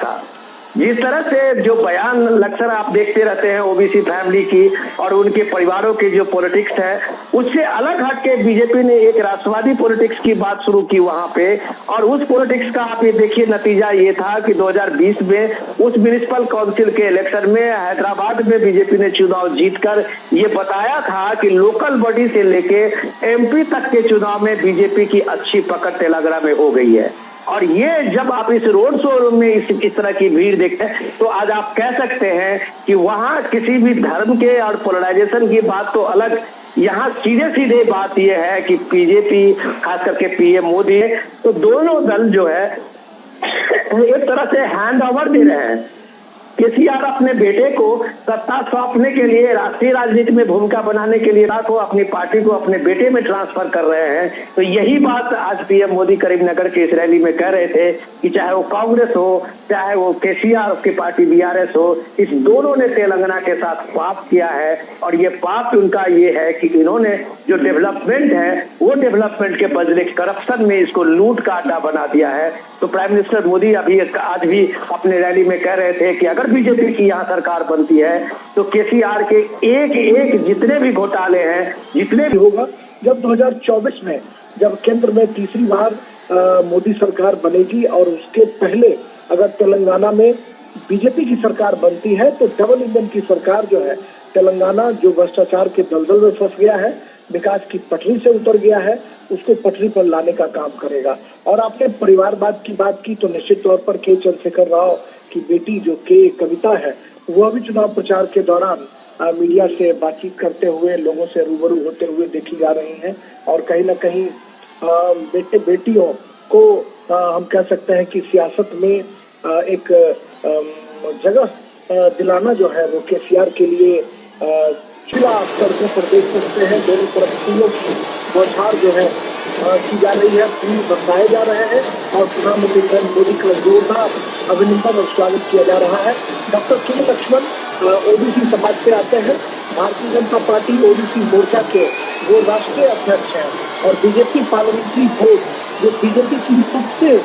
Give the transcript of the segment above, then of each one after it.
था। जिस तरह से जो बयान अक्सर आप देखते रहते हैं ओबीसी फैमिली की और उनके परिवारों की जो पॉलिटिक्स है, उससे अलग हट के बीजेपी ने एक राष्ट्रवादी पॉलिटिक्स की बात शुरू की वहां पे। और उस पॉलिटिक्स का आप ये देखिए नतीजा ये था कि 2020 में उस म्युनिसिपल काउंसिल के इलेक्शन में हैदराबाद में बीजेपी ने चुनाव जीतकर ये बताया था कि लोकल बॉडी से लेके एमपी तक के चुनाव में बीजेपी की अच्छी पकड़ तेलंगाना में हो गई है। और ये जब आप इस रोड शो में इस तरह की भीड़ देखते हैं तो आज आप कह सकते हैं कि वहां किसी भी धर्म के और पोलराइजेशन की बात तो अलग, यहाँ सीधे सीधे बात यह है कि बीजेपी खास करके पीएम मोदी है, तो दोनों दल जो है एक तरह से हैंड ओवर दे रहे हैं। केसीआर अपने बेटे को सत्ता सौंपने के लिए राष्ट्रीय राजनीति में भूमिका बनाने के लिए को अपनी पार्टी को अपने बेटे में ट्रांसफर कर रहे हैं। तो यही बात आज पीएम मोदी करीमनगर के इस रैली में कह रहे थे कि चाहे वो कांग्रेस हो चाहे वो केसीआर की पार्टी बीआरएस हो, इस दोनों ने तेलंगाना के साथ पाप किया है। और ये पाप उनका ये है कि इन्होंने जो डेवलपमेंट है वो डेवलपमेंट के बदले करप्शन में इसको लूट का अड्डा बना दिया है। तो प्राइम मिनिस्टर मोदी आज भी अपने रैली में कह रहे थे कि अगर बीजेपी की यहाँ सरकार बनती है तो केसीआर के एक एक जितने भी घोटाले हैं जितने भी होगा। जब 2024 में जब केंद्र में तीसरी बार मोदी सरकार बनेगी और उसके पहले अगर तेलंगाना में बीजेपी की सरकार बनती है तो डबल इंजन की सरकार जो है, तेलंगाना जो भ्रष्टाचार के दलदल में फंस गया है, विकास की पटरी से उतर गया है, उसको पटरी पर लाने का काम करेगा। और आपने परिवारवाद की बात की तो निश्चित तौर पर के चंद्रशेखर राव की बेटी जो के कविता है वह भी चुनाव प्रचार के दौरान मीडिया से बातचीत करते हुए लोगों से रूबरू होते हुए देखी जा रही हैं। और कहीं ना कहीं बेटे बेटियों को हम कह सकते हैं कि सियासत में एक जगह दिलाना जो है वो केसीआर के लिए खुला सड़कों पर देख सकते हैं। दोनों तरफ फूलों की बौछार जो है की जा रही है, फूल बरसाए जा रहे हैं और प्रधानमंत्री नरेंद्र मोदी का जोरदार अभिनंदन और स्वागत किया जा रहा है। डॉक्टर के लक्ष्मण ओबीसी समाज से आते हैं, भारतीय जनता पार्टी ओबीसी मोर्चा के वो राष्ट्रीय अध्यक्ष हैं और बीजेपी पार्लियामेंट्री बोर्ड जो बीजेपी की सबसे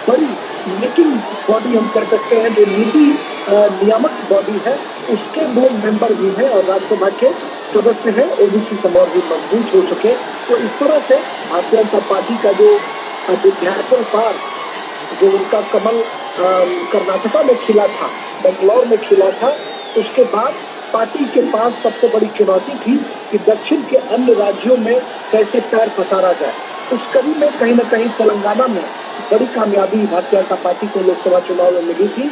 बड़ी मीटिंग बॉडी हम कर सकते हैं, जो नीति नियामक बॉडी है, उसके वो मेंबर भी हैं और राज्यसभा के सदस्य हैं। ओबीसी समाज भी मजबूत हो चुके। तो इस तरह से भारतीय जनता पार्टी का जो विद्यार्थी पार्क जो उनका कमल कर्नाटका में खिला था, बेंगलोर में खिला था, उसके बाद पार्टी के पास सबसे बड़ी चुनौती थी कि दक्षिण के अन्य राज्यों में कैसे पैर पसारा जाए। उस कड़ी में कहीं न कहीं तेलंगाना में बड़ी कामयाबी भारतीय जनता पार्टी को लोकसभा चुनाव में मिली थी।